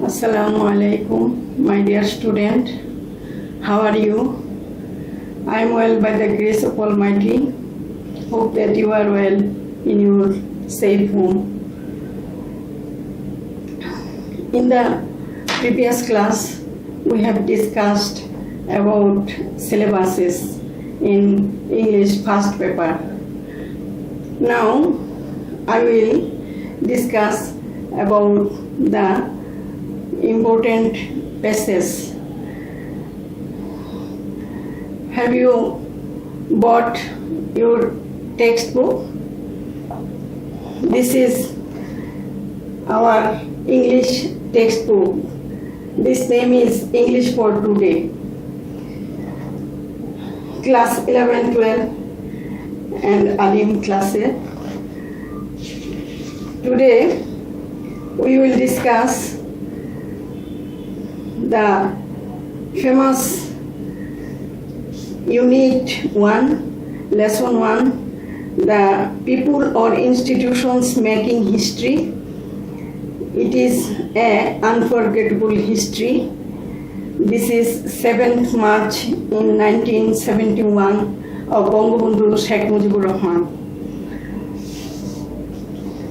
Assalamu alaikum, my dear student. How are you? I am well by the grace of Almighty. Hope that you are well in your safe home. In the previous class, we have discussed about syllabuses in English first paper. Now, I will discuss about the important passages. Have you bought your textbook? This is our English textbook. This name is English for Today. Class 11, 12 and Alim classes. Today we will discuss the famous Unit 1, Lesson 1, the people or institutions making history. It is an unforgettable history. This is 7th March in 1971 of Bangabandhu Sheikh Mujibur Rahman.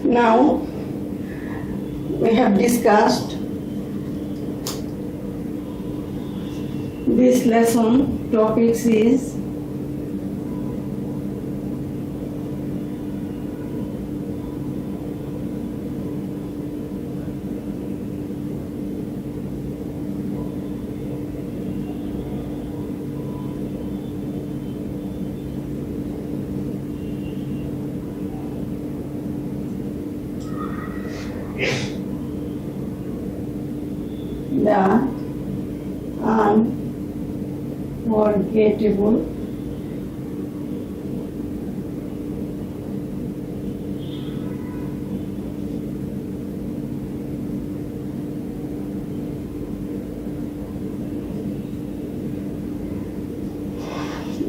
Now, we have discussed this lesson topics is the unforgettable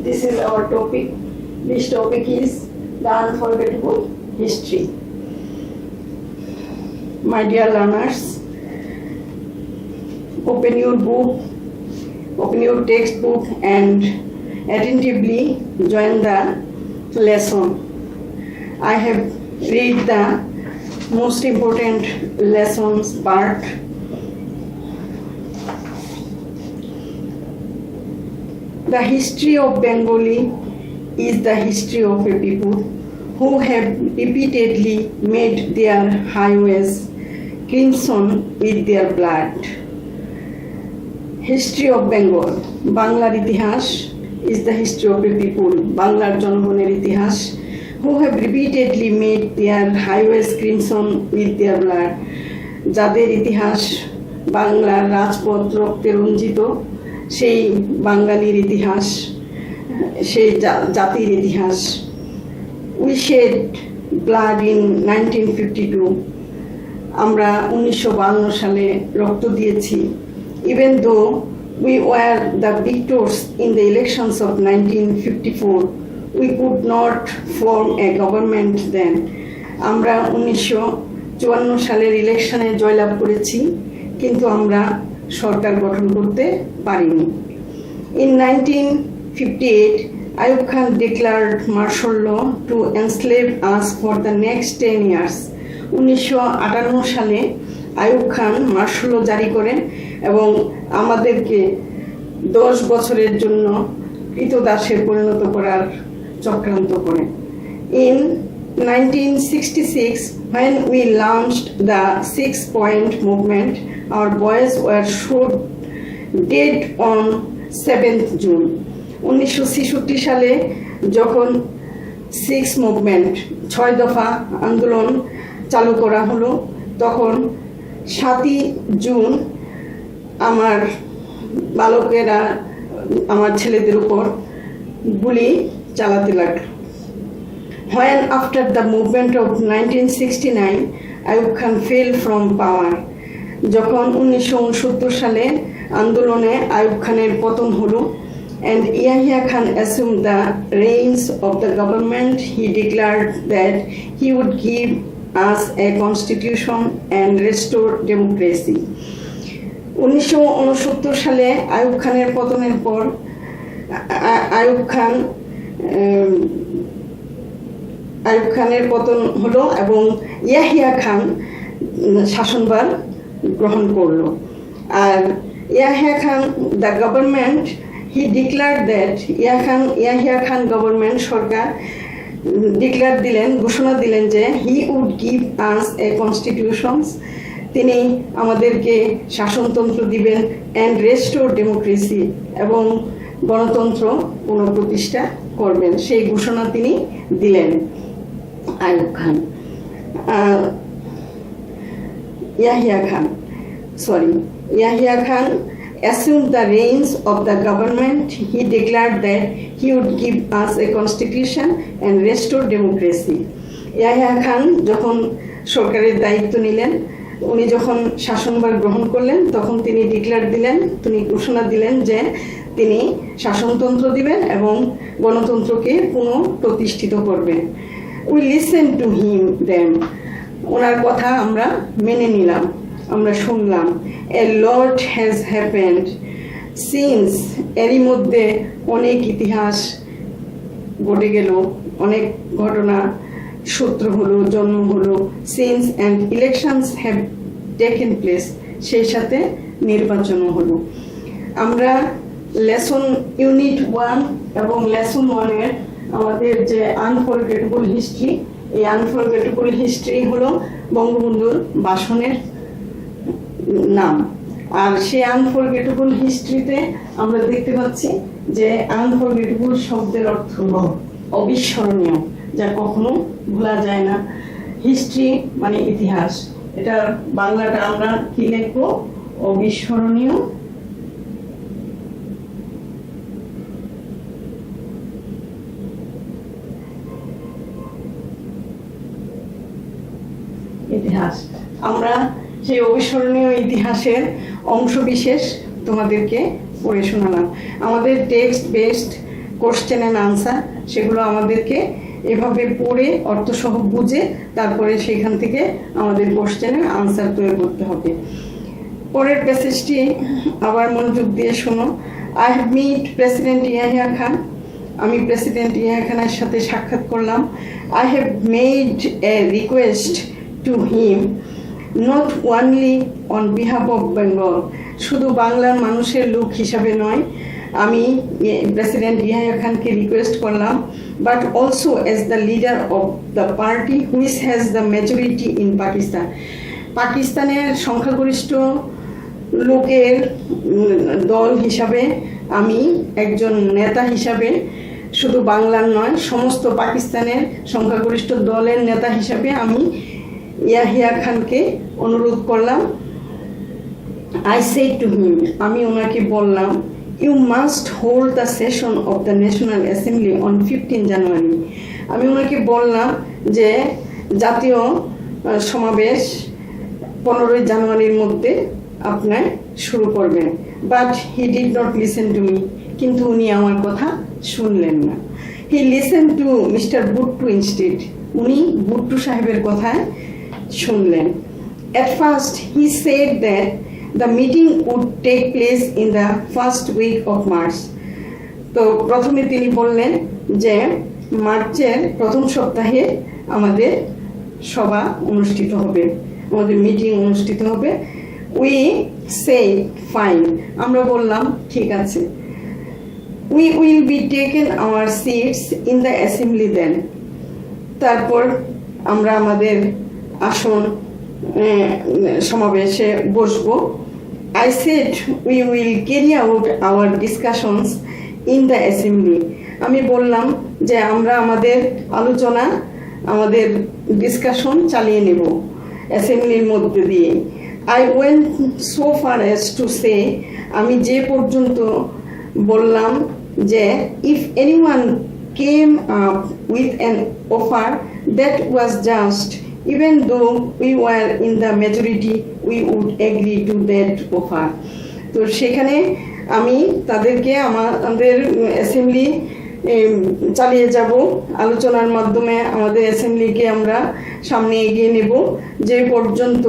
This is our topic. This topic is the unforgettable history. My dear learners, open your book, open your textbook and attentively join the lesson. I have read the most important lessons part. The history of Bengali is the history of a people who have repeatedly made their highways crimson with their blood. History of Bengal, Banglar Itihas is the history of a people, Banglar Janagoner Itihas, who have repeatedly made their highways crimson with their blood. যাদের ইতিহাস বাংলার রাজপথ রক্তে রঞ্জিত, সেই বাঙালির ইতিহাস, সেই জাতির ইতিহাস. We shed blood in 1952. আমরা 1952 সালে রক্ত দিয়েছি. Even though we were the victors in the elections of 1954, we could not form a government then. আমরা 1954 সালের ইলেকশনে জয়লাভ করেছি, কিন্তু আমরা সরকার গঠন করতে পারিনি. In 1958, Ayub Khan declared martial law to enslave us for the next 10 years. 1958 সালে আইয়ুব খান মার্শাল ল জারি করেন এবং আমাদেরকে 10 বছরের জন্য কৃতদাসে পরিণত করার চক্রান্ত করেন. In 1966, when we launched the 6-point movement, our boys were shot dead on 7th June. 1966 সালে যখন 6 মুভমেন্ট 6 দফা আন্দোলন চালু করা হলো, তখন 7ই জুন আমার বালকেরা আমার ছেলেদের উপর গুলি চালাতে লাগলো. When after the movement of 1969, Ayub Khan fell from power. যখন 1969 সালে আন্দোলনে আইয়ুব খানের পতন হলো and Yahya Khan assumed the reins of the government, he declared that he would give us a constitution and restore democracy. 1969 সালে আইয়ুব খানের পতনের পর আইয়ুব খানের পতন হলো এবং ইয়াহিয়া খান শাসনভার গ্রহণ করলো। আর Yahya Khan the government he declared that Yahya Khan government সরকার ঘোষণা দিলেন যে he would give us a constitutions, তিনি আমাদেরকে শাসনতন্ত্র দিবেন অ্যান্ড রেস্টোর ডেমোক্রেসি, এবং গণতন্ত্র পুনঃপ্রতিষ্ঠা করবেন। সেই ঘোষণা তিনি দিলেন Ayub Khan. Yahya Khan assumed the reins of the government. He declared that he would give us a constitution and restore democracy. Yahya Khan যখন সরকারের দায়িত্ব নিলেন, উনি যখন শাসনভার গ্রহণ করলেন, তখন তিনি তিনি ঘোষণা দিলেন যে তিনি শাসনতন্ত্র দিবেন এবং গণতন্ত্রকে পুনঃপ্রতিষ্ঠিত করবেন। We listened to him then. ওনার কথা আমরা মেনে নিলাম, আমরা শুনলাম। A lot has happened since. এরই মধ্যে অনেক ইতিহাস ঘটে গেল, অনেক ঘটনা সূত্র হলো, জন্ম হলো। Since and elections have taken place. সেই সাথে নির্বাচনও হলো। আমরা লেসন ইউনিট 1 এবং লেসন 1 এর আমাদের যে আনফরগেটেবল হিস্ট্রি, এই আনফরগেটেবল হিস্ট্রি হলো বঙ্গবন্ধুর ভাষণের নাম। আর সেই আনফরগেটেবল হিস্ট্রিতে আমরা দেখতে পাচ্ছি যে আনফরগেটেবল শব্দের অর্থ অবিস্মরণীয়, যা কখনো ভোলা যায় না। হিস্ট্রি মানে ইতিহাস, এটা বাংলাটা আমরা কি লিখবো? অবিস্মরণীয় ইতিহাস। আমরা সেই অবিস্মরণীয় ইতিহাসের অংশ বিশেষ তোমাদেরকে পড়ে শোনালাম। আমাদের text based question and answer, সেগুলো আমাদেরকে এভাবে পড়ে অর্থসহ বুঝে তারপরে সেখান থেকে আমাদের কোশ্চেনের আনসার তৈরি করতে হবে। পরের প্যাসেজটি আবার মনোযোগ দিয়ে শোনো। I have meet president Yahya Khan. আমি প্রেসিডেন্ট ইয়াহিয়া খানের সাথে সাক্ষাৎ করলাম। I have made a request to him, not only on behalf of Bengal, শুধু বাংলার মানুষের লোক হিসাবে নয়, আমি প্রেসিডেন্ট ইয়াহিয়া খানকে রিকোয়েস্ট করলাম, but also as the leader of the party which has the majority in Pakistan. পাকিস্তানের সংখ্যাগরিষ্ঠ লোকের দল হিসাবে, আমি একজন নেতা হিসাবে, শুধু বাংলার নয় সমস্ত পাকিস্তানের সংখ্যাগরিষ্ঠ দলের নেতা হিসাবে আমি ইয়াহিয়া খানকে অনুরোধ করলাম। I said to him, আমি ওনাকে বললাম, you must hold the session of the National Assembly on 15 January. আমি ওনাকে বললাম যে জাতীয় সমাবেশ 15 জানুয়ারির মধ্যে আপনার শুরু করবেন। But he did not listen to me. কিন্তু উনি আমার কথা শুনলেন না। He listened to Mr. Bhutto instead. উনি ভুট্টো সাহেবের কথায় শুনলেন। At first he said that the meeting would take place in the first week of March. তো প্রথমে তিনি বললেন যে মার্চের প্রথম সপ্তাহে আমাদের সভা অনুষ্ঠিত হবে, আমাদের মিটিং অনুষ্ঠিত হবে। We say fine. আমরা বললাম ঠিক আছে। We will be taken our seats in the assembly then. তারপর আমরা আমাদের আসন সমাবেশে বসবো। I said we will carry out our discussions in the assembly. আমি বললাম যে আমরা আমাদের আলোচনা, আমাদের ডিসকাশন চালিয়ে নেব অ্যাসেম্বলির মধ্যে দিয়ে। I went so far as to say, আমি যে পর্যন্ত বললাম যে if anyone came up with an offer that was just, even though we were in the majority, we would agree to that offer. তো সেখানে আমি তাদেরকে আমাদের অ্যাসেম্বলি চালিয়ে যাব, আলোচনার মাধ্যমে আমাদের অ্যাসেম্বলিকে আমরা সামনে এগিয়ে নেব, যে পর্যন্ত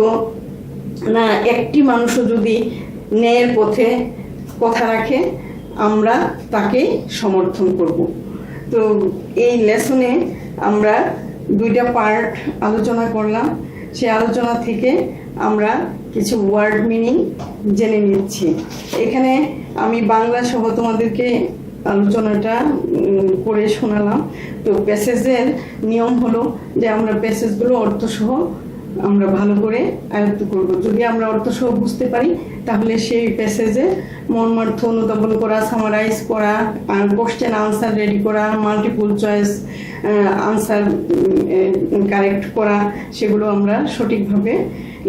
না একটি মানুষও যদি ন্যায়ের পথে কথা রাখে আমরা তাকে সমর্থন করব। তো এই লেসনে আমরা দুইটা পার্ট আলোচনা করলাম, সেই আলোচনা থেকে আমরা কিছু ওয়ার্ড মিনিং জেনে নিচ্ছি। এখানে আমি বাংলা সহ তোমাদেরকে আলোচনাটা করে শোনালাম। তো প্যাসেজের নিয়ম হলো যে আমরা প্যাসেজগুলো অর্থসহ আমরা ভালো করে আয়ত্ত করব। যদি আমরা অর্থসহ বুঝতে পারি তাহলে সেই প্যাসেজে মর্মার্থ অনুধাবন করা, সামারাইজ করা, কোশ্চেন আনসার রেডি করা, মাল্টিপল চয়েস আনসার কারেক্ট করা, সেগুলো আমরা সঠিকভাবে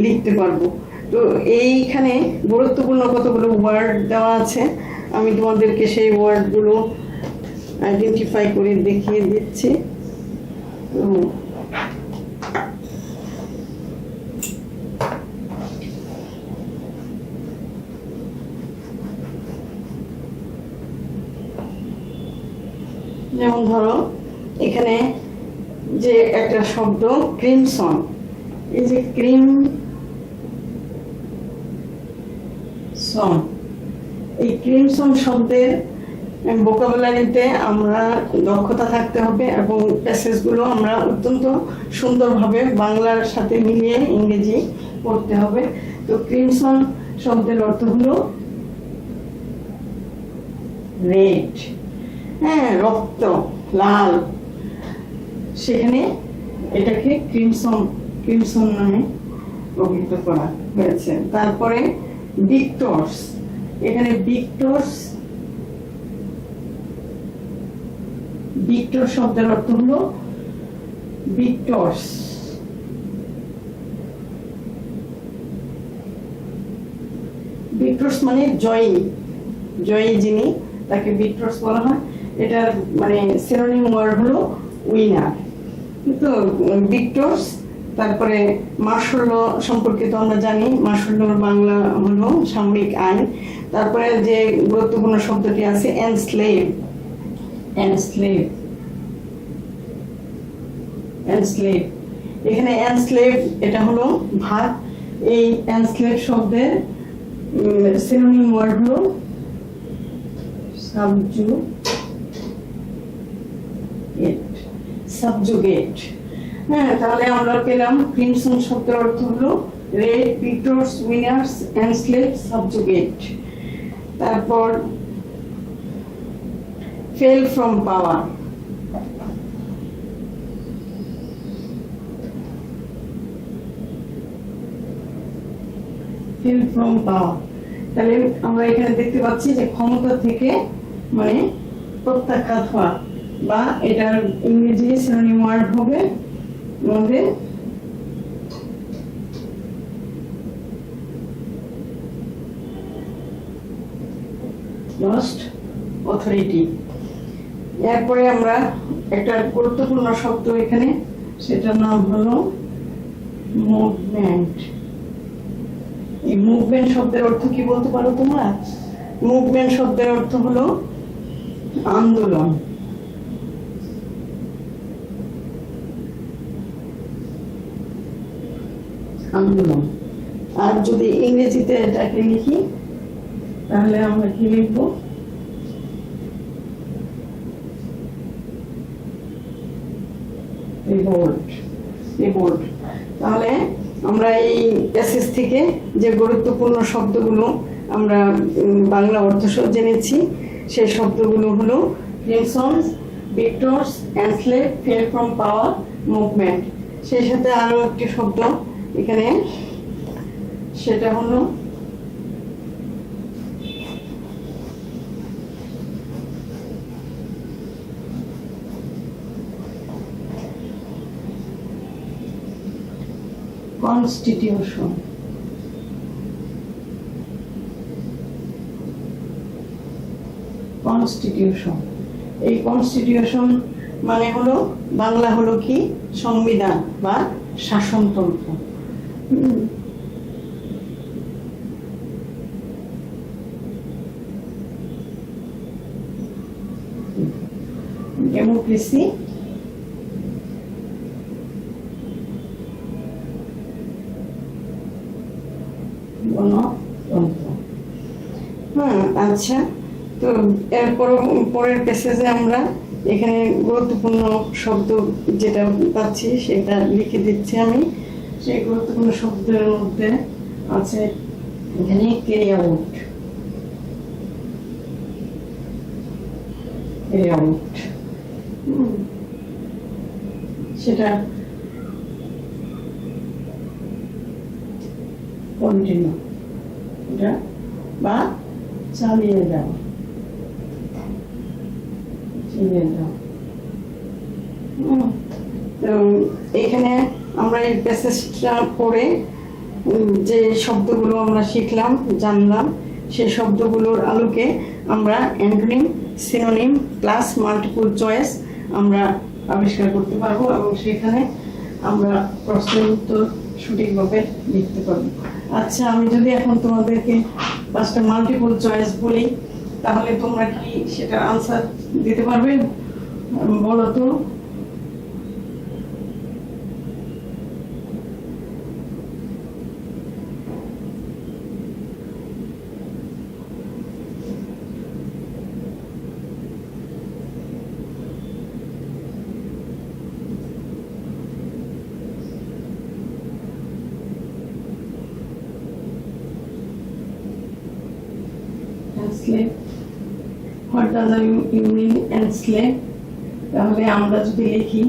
লিখতে পারবো। তো এইখানে গুরুত্বপূর্ণ কতগুলো ওয়ার্ড দেওয়া আছে, আমি তোমাদেরকে সেই ওয়ার্ডগুলো আইডেন্টিফাই করে দেখিয়ে দিচ্ছি। যেমন ধরো এখানে যে একটা শব্দ ক্রিমসন, এই যে ক্রিমসন, এই ক্রিমসন শব্দের ভোকাবুলারিতে আমরা দক্ষতা থাকতে হবে এবং প্যাসেজগুলো আমরা অত্যন্ত সুন্দরভাবে বাংলার সাথে মিলিয়ে ইংরেজি পড়তে হবে। তো ক্রিমসন শব্দের অর্থ হলো রেড, হ্যাঁ, রক্ত, লাল, সেখানে এটাকে ক্রিমসন নামে অভিহিত করা হয়েছে। তারপরে ভিক্টরস, এখানে ভিক্টর শব্দের অর্থ হলো ভিক্টরস, ভিক্টরস মানে জয়ী, জয়ী যিনি তাকে ভিক্টরস বলা হয়। এটার মানে সিনোনিম ওয়ার্ড হলো উইনার। তো ভিক্টরস। তারপরে মার্শাল ল সম্পর্কে তো আমরা জানি, মার্শাল লর বাংলা হলো সামরিক আইন। তারপরে যে গুরুত্বপূর্ণ শব্দটি আছে এনস্লেভ, এনস্লেভ, এনস্লেভ। এখানে এনস্লেভ এটা হলো ভাগ। এই এনস্লেভ শব্দের সিনোনিম ওয়ার্ড হলো সাবজুগেট। হ্যাঁ, তাহলে আমরা পেলাম ক্রিমসন শব্দের অর্থ হলো রেড, ভিক্টরস, উইনার্স, এনস্লেভ, সাবজুগেট। তারপর fell from power, fell from power. তাহলে আমরা এখানে দেখতে পাচ্ছি যে ক্ষমতা থেকে মানে প্রত্যাখ্যাত হওয়া, বা এটার ইংরেজি সিনোনিম ওয়ার্ড হবে আমাদের লস্ট অথরিটি। এরপরে আমরা একটা গুরুত্বপূর্ণ শব্দ এখানে, সেটার নাম হলো মুভমেন্ট। এই মুভমেন্ট শব্দের অর্থ কি বলতে পারো তোমরা? মুভমেন্ট শব্দের অর্থ হলো আন্দোলন। আন্দোলন। আর যদি ইংরেজিতে এটাকে লিখি তাহলে আমরা কি লিখবো? Revolt, revolt. তাহলে আমরা এই প্যাসেজ থেকে যে গুরুত্বপূর্ণ শব্দগুলো আমরা বাংলা অর্থ জেনেছি, সেই শব্দগুলো হলো crimson, victors, enslave, fell from power, movement. সেই সাথে আরো একটি শব্দ এখানে, সেটা হলো কনস্টিটিউশন। কনস্টিটিউশন, এই কনস্টিটিউশন মানে হলো বাংলা হলো কি সংবিধান বা শাসনতন্ত্র। ডেমোক্রেসি, গণতন্ত্র। হ্যাঁ, আচ্ছা। তো পরের প্যাসেজে আমরা এখানে গুরুত্বপূর্ণ শব্দ যেটা পাচ্ছি সেটা লিখে দিচ্ছি আমি। সেই গুরুত্বপূর্ণ শব্দের মধ্যে আছে এখানে ক্যারি আউট, সেটা কন্টিনিউ, এটা বা চালিয়ে যাওয়া, তো এখানে আমরা এই প্যাসেজটা পড়ে যে শব্দগুলো আমরা শিখলাম, জানলাম, সেই শব্দগুলোর আলোকে আমরা antonym, synonym plus multiple choice আমরা আবিষ্কার করতে পারবো এবং সেখানে আমরা প্রশ্নের উত্তর সঠিকভাবে লিখতে পারবো। আচ্ছা, আমি যদি এখন তোমাদেরকে 5টা মাল্টিপল চয়েস বলি, তাহলে তোমরা কি সেটা আনসার দিতে পারবে? বলো তো। Enslave. What does you mean enslave? তাহলে আমরা যদি লিখি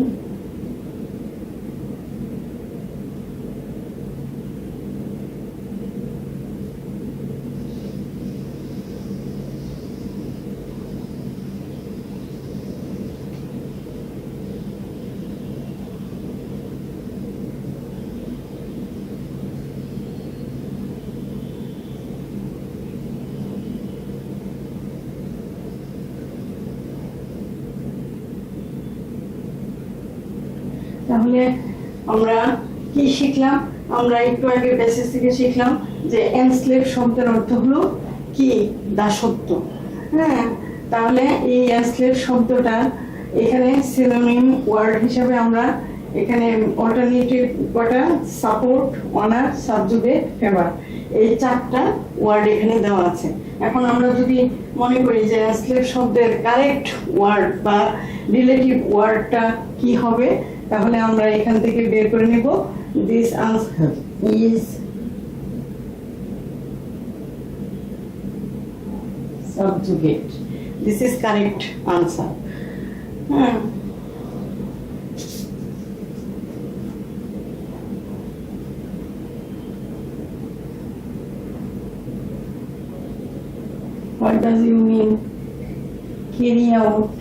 তাহলে আমরা কি শিখলাম? আমরা একটু আগে বেসিস থেকে শিখলাম যে এনস্লেভ শব্দের অর্থ হলো কি? দাসত্ব। হ্যাঁ, তাহলে এই এনস্লেভ শব্দটা এখানে সিনোনিম ওয়ার্ড হিসেবে আমরা এখানে অল্টারনেটিভ কটা, সাপোর্ট, অনার, সাবজুগেট, ফেভার, এই 4টা ওয়ার্ড এখানে দেওয়া আছে। এখন আমরা যদি মনে করি যে এনস্লেভ শব্দের কারেক্ট ওয়ার্ড বা রিলেটিভ ওয়ার্ডটা কি হবে, তাহলে আমরা এখান থেকে বের করে নেব this answer is subjugate. This is correct answer. হ্যাঁ, what does you mean carry out?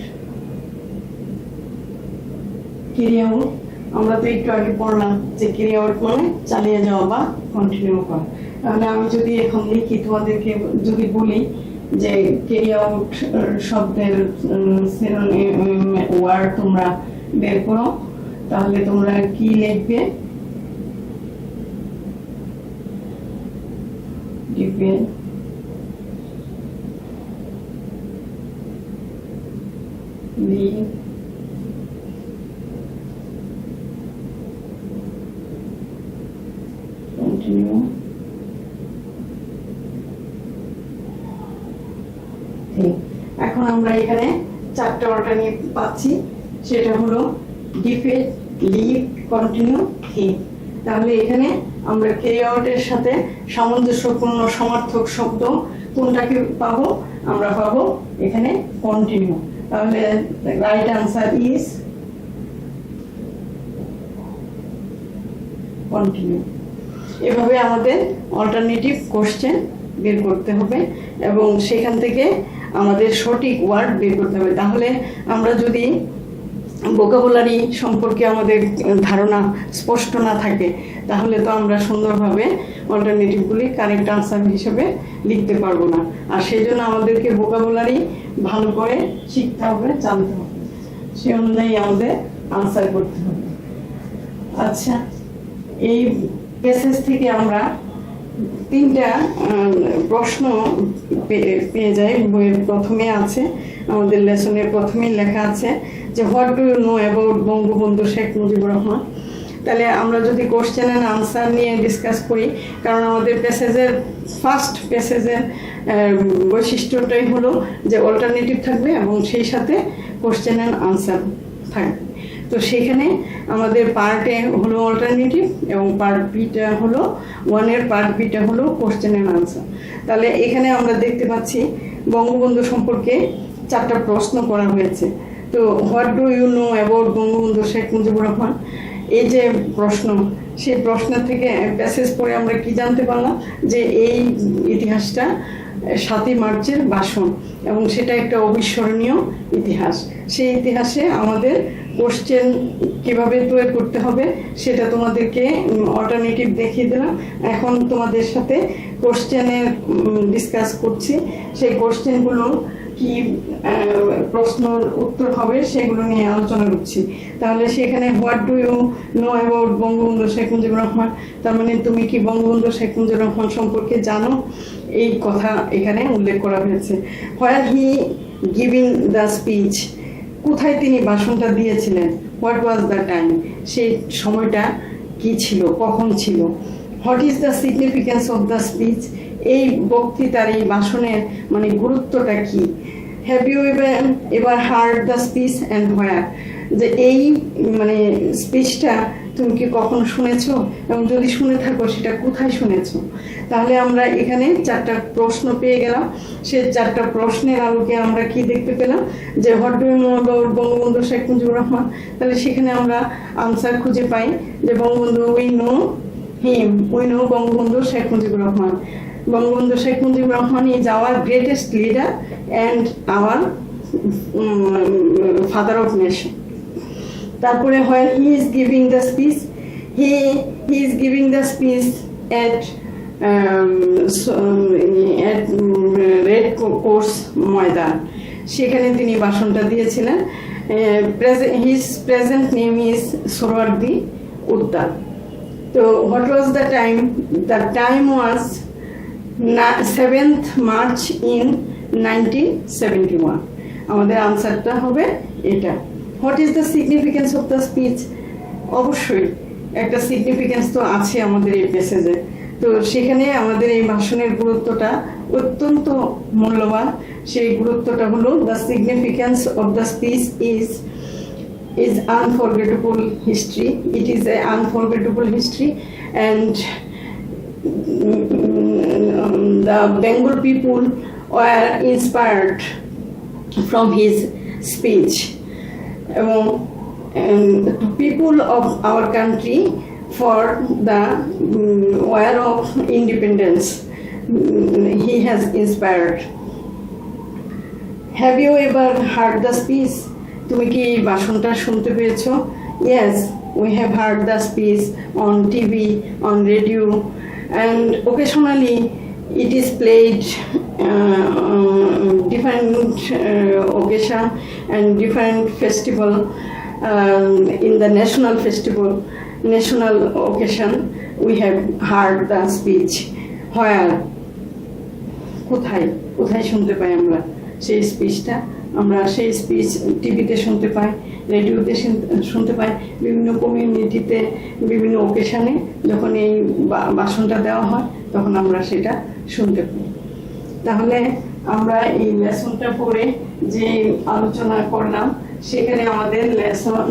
Carry out আমরা তো একটু আগে পড়লাম যে ক্যারি আউট মানে চালিয়ে যাওয়া বা কন্টিনিউ করা। তাহলে আমি যদি এখন লিখি, তোমাদেরকে যদি বলি যে ক্যারি আউট শব্দের ওয়ার্ড তোমরা বের করো, তাহলে তোমরা কি লিখবে? এখন আমরা এখানে 4টা অল্টারনেটিভ পাচ্ছি, সেটা হলো ডিফেট, লিভ, কন্টিনিউ, থিঙ্ক। তাহলে এখানে আমরা ক্যারি আউটের সাথে সামঞ্জস্যপূর্ণ সমার্থক শব্দ কোনটাকে পাবো? আমরা পাবো এখানে কন্টিনিউ। তাহলে রাইট আনসার ইজ কন্টিনিউ। এভাবে আমাদের অল্টারনেটিভ কোশ্চেন বের করতে হবে এবং সেখান থেকে আমাদের সঠিক ওয়ার্ড বের করতে হবে। তাহলে আমরা যদি ভোকাবুলারি সম্পর্কে আমাদের ধারণা স্পষ্ট না থাকে, তাহলে তো আমরা সুন্দরভাবে অল্টারনেটিভগুলি কারেক্ট আনসার হিসেবে লিখতে পারবো না। আর সেই জন্য আমাদেরকে ভোকাবুলারি ভালো করে শিখতে হবে, জানতে হবে, সে অনুযায়ী আমাদের আনসার করতে হবে। আচ্ছা, এই প্যাসেজ থেকে আমরা 3টা প্রশ্ন পেয়ে যাই। বইয়ের প্রথমে আছে, আমাদের লেসনের প্রথমেই লেখা আছে যে what do you know about Bangabandhu Sheikh Mujibur Rahman. তাহলে আমরা যদি কোশ্চেন অ্যান্ড আনসার নিয়ে ডিসকাস করি, কারণ আমাদের প্যাসেজের ফার্স্ট প্যাসেজের বৈশিষ্ট্যটাই হলো যে অল্টারনেটিভ থাকবে এবং সেই সাথে কোশ্চেন অ্যান্ড আনসার থাকবে। তো সেখানে আমাদের পার্ট এ হলো অল্টারনেটিভ এবং পার্ট বিটা হলো ওয়ানের পার্ট বিটা হলো কোশ্চেন অ্যান্ড আনসার। তাহলে এখানে আমরা দেখতে পাচ্ছি বঙ্গবন্ধু সম্পর্কে 4টা প্রশ্ন করা হয়েছে। তো what do you know about Bangabandhu Sheikh Mujibur Rahman, এই যে প্রশ্ন, সেই প্রশ্ন থেকে প্যাসেজ পড়ে আমরা কি জানতে পারলাম যে এই ইতিহাসটা 7ই মার্চের ভাষণ এবং সেটা একটা অবিস্মরণীয় ইতিহাস। সেই ইতিহাসে আমাদের কোশ্চেন কিভাবে তৈরি করতে হবে সেটা তোমাদেরকে অল্টারনেটিভ দেখিয়ে দিলাম। এখন তোমাদের সাথে কোশ্চেনের ডিসকাস করছি। সেই কোশ্চেনগুলো কি প্রশ্নের উত্তর হবে সেগুলো নিয়ে আলোচনা করছি। তাহলে সেখানে what do you know about Bangabandhu Sheikh Mujibur Rahman, তার মানে তুমি কি বঙ্গবন্ধু শেখ মুজিবুর রহমান সম্পর্কে জানো, এই কথা এখানে উল্লেখ করা হয়েছে। হোয়ার হি গিভিং দ্য স্পিচ, কোথায় তিনি ভাষণটা দিয়েছিলেন, হোয়াট ওয়াজ দ্য টাইম, সেই সময়টা কি ছিল, কখন ছিল। What is the significance of the speech, এই বক্তৃতার এই ভাষণের মানে গুরুত্বটা কি। হ্যাভ ইউ এবার hard the speech and where, যে এই মানে স্পিচটা তুমি কি কখন শুনেছো এবং যদি শুনে থাকো সেটা কোথায় শুনেছো। তাহলে আমরা এখানে 4টা প্রশ্ন পেয়ে গেলাম। সেই 4টা প্রশ্নের আলোকে আমরা কি দেখতে পেলাম যে what do you know about Bangabandhu Sheikh Mujibur Rahman, তাহলে সেখানে আমরা আনসার খুঁজে পাই যে Bangabandhu we know him, we know Bangabandhu Sheikh Mujibur Rahman. Bangabandhu Sheikh Mujibur Rahman is our greatest leader and our father of nation. তারপরে when he is giving the speech, he is giving the speech at race course Maidan, সেখানে তিনি ভাষণটা দিয়েছিলেন। his present name is Suhrawardy উদ্যান। তো what was the time? The time was 7th March in 1971. আমাদের আনসারটা হবে এটা। What is the significance of the speech, অবশ্যই একটা সিগনিফিক্যান্স তো আছে আমাদের এই প্যাসেজে। তো সেখানে আমাদের এই ভাষণের গুরুত্বটা অত্যন্ত মূল্যবান। সেই গুরুত্বটা হলো the significance of the speech is unforgettable history. It is an unforgettable history and the Bengal people were inspired from his speech. To people of our country for the war of independence, he has inspired. Have you ever heard the speech? তুমি কি ভাষণটা শুনতে পেয়েছো? Yes, we have heard the speech on TV, on radio, and occasionally it is played different occasion and different festival in the national festival, national occasion. We have heard the speech. Where? কোথায় কোথায় শুনতে পাই আমরা সেই স্পিচটা? আমরা সেই speech টিভিতে শুনতে পাই, রেডিওতে শুনতে পাই, বিভিন্ন কমিউনিটিতে বিভিন্ন ওকেশনে যখন এই ভাষণটা দেওয়া হয় তখন আমরা সেটা শুনতে পাই। তাহলে আমরা এই লেসনটা পড়ে যে আলোচনা করলাম সেখানে আমাদের লেসন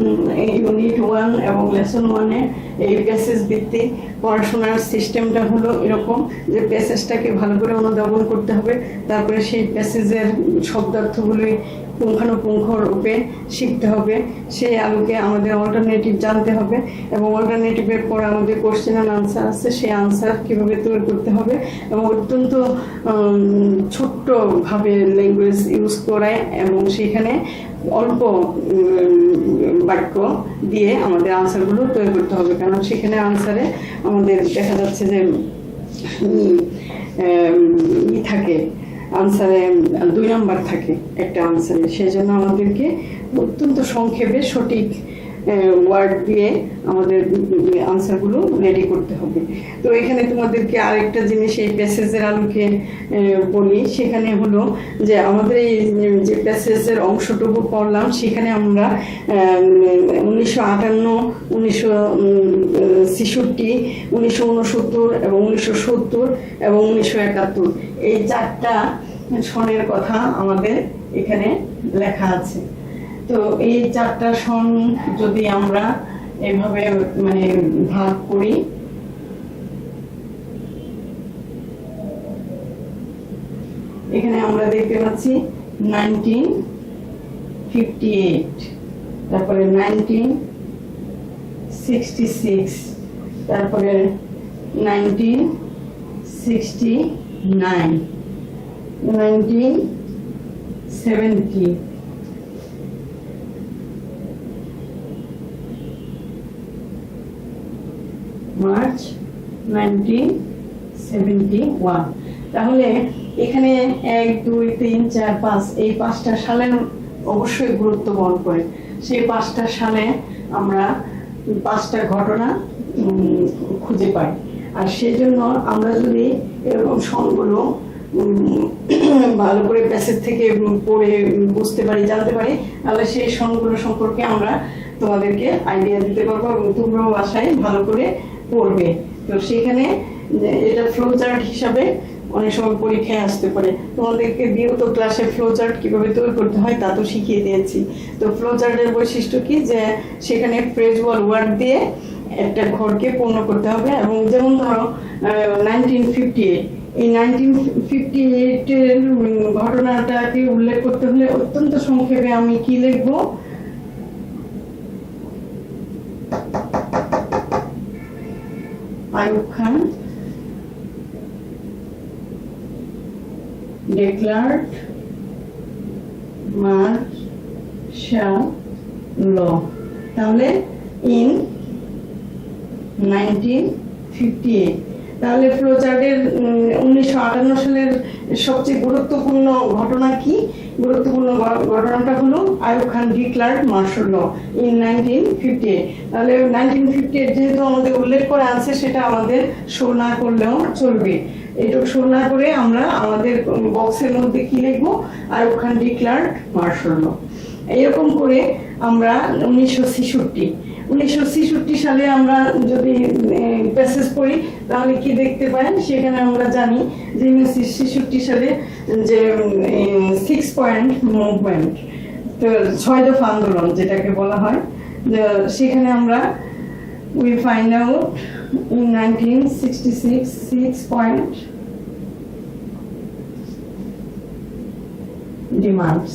ইউনিট 1 এবং লেসন 1-এ এই প্যাসেজ ভিত্তিক পড়াশোনার সিস্টেমটা হলো এরকম যে প্যাসেজটাকে ভালো করে অনুধাবন করতে হবে, তারপরে সেই প্যাসেজের শব্দার্থগুলি পুঙ্খানুপুঙ্খ রূপে শিখতে হবে, সেই আলোকে আমাদের অল্টারনেটিভ জানতে হবে এবং অল্টারনেটিভের পর আমাদের কোশ্চেন অ্যান্ড আনসার আছে, সেই আনসার কীভাবে তৈরি করতে হবে এবং অত্যন্ত ছোট্টভাবে ল্যাঙ্গুয়েজ ইউজ করায় এবং সেখানে অল্প বাক্য দিয়ে আমাদের আনসারগুলো তৈরি করতে হবে। কারণ সেখানে আনসারে আমাদের দেখা যাচ্ছে যে থাকে আনসারে 2 নাম্বার থাকে একটা আনসারে, সেই জন্য আমাদেরকে অত্যন্ত সংক্ষেপে সঠিক ওয়ার্ড দিয়ে আমাদের আনসারগুলো রেডি করতে হবে। তো এখানে তোমাদেরকে আরেকটা জিনিস এই প্যাসেজের আলোকে বলি, সেখানে হলো যে আমাদের এই যে প্যাসেজের অংশটুকু পড়লাম সেখানে আমরা 1958, 1966, 1969 এবং 1970 এবং 1971 এই 4টা সনের কথা আমাদের এখানে লেখা আছে। তো এই 4টা সন যদি আমরা এভাবে মানে ভাগ করি, এখানে আমরা দেখতে পাচ্ছি 1958, তারপরে 1966, তারপরে 1969, 1970, মার্চ 1971। তাহলে এখানে 1, 2, 3, 4, 5 এই 5টা সালের অবশ্যই গুরুত্ব বহন করে। সেই 5টা সালে আমরা 5টা ঘটনা খুঁজে পাই। আর সেই জন্য আমরা যদি এরকম সনগুলো ভালো করে প্যাসেজ থেকে পড়ে বুঝতে পারি, জানতে পারি, তাহলে সেই সনগুলো সম্পর্কে আমরা তোমাদেরকে আইডিয়া দিতে পারবো এবং তোমরাও বাসায় ভালো করে পড়বে। তো সেখানে এটা ফ্লো চার্ট হিসাবে অনেক সময় পরীক্ষায় আসতে পারে। তোমাদেরকে বিগত ক্লাসে ফ্লো চার্ট কিভাবে তৈরি করতে হয় তা তো শিখিয়ে দিয়েছি। তো ফ্লো চার্টের বৈশিষ্ট্য কি, যে সেখানে ফ্রেজওয়াল ওয়ার্ড দিয়ে একটা ঘরকে পূর্ণ করতে হবে। এবং যেমন ধরো 1958, এই 1958 এর ঘটনাটাকে উল্লেখ করতে হলে অত্যন্ত সংক্ষেপে আমি কি লিখবো, Ayub Khan declared martial law। তাহলে in 1958, তাহলে ফ্লোচার্টের 1958 সালের সবচেয়ে গুরুত্বপূর্ণ ঘটনা কি? গুরুত্বপূর্ণ ঘটনাটা হলো Ayub Khan declared martial law in 1958। তাহলে 1958 যেহেতু আমাদের উল্লেখ করা আছে, সেটা আমাদের শো না করলেও চলবে। এইটুকু শো না করে আমরা আমাদের বক্সের মধ্যে কি লিখবো, আইয়ুব খান ডিক্লার্ড মার্শাল ল। এরকম করে আমরা 1966 সালে আমরা যদি প্যাসেজ পড়ি তাহলে কি দেখতে পাই, সেখানে আমরা জানি যে 1966 সালে যে 6 পয়েন্ট মুভমেন্ট, তো 6 দফা আন্দোলন যেটাকে বলা হয়, সেখানে আমরা we find out in 1966 6 point demands।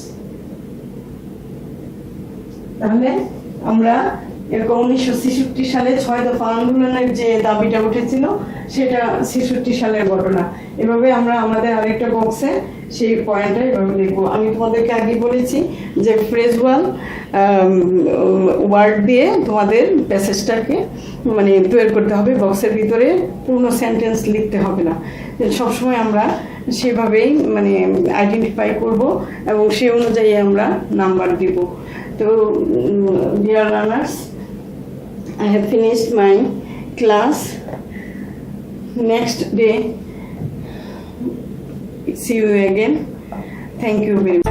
তাহলে আমরা এরকম 1966 সালে 6 দফা আন্দোলনের যে দাবিটা উঠেছিল সেটা 66 সালের ঘটনা। এভাবে আমরা আমাদের আরেকটা বক্সে সেই পয়েন্টটা এভাবে লিখবো। আমি তোমাদেরকে আগে বলেছি যে ফ্রেজওয়াল ওয়ার্ড দিয়ে তোমাদের প্যাসেজটাকে মানে তৈরি করতে হবে, বক্সের ভিতরে পূর্ণ সেন্টেন্স লিখতে হবে না। সবসময় আমরা সেভাবেই মানে আইডেন্টিফাই করব এবং সেই অনুযায়ী আমরা নাম্বার দিব। তো dear learners, I have finished my class. Next day, see you again. Thank you very much.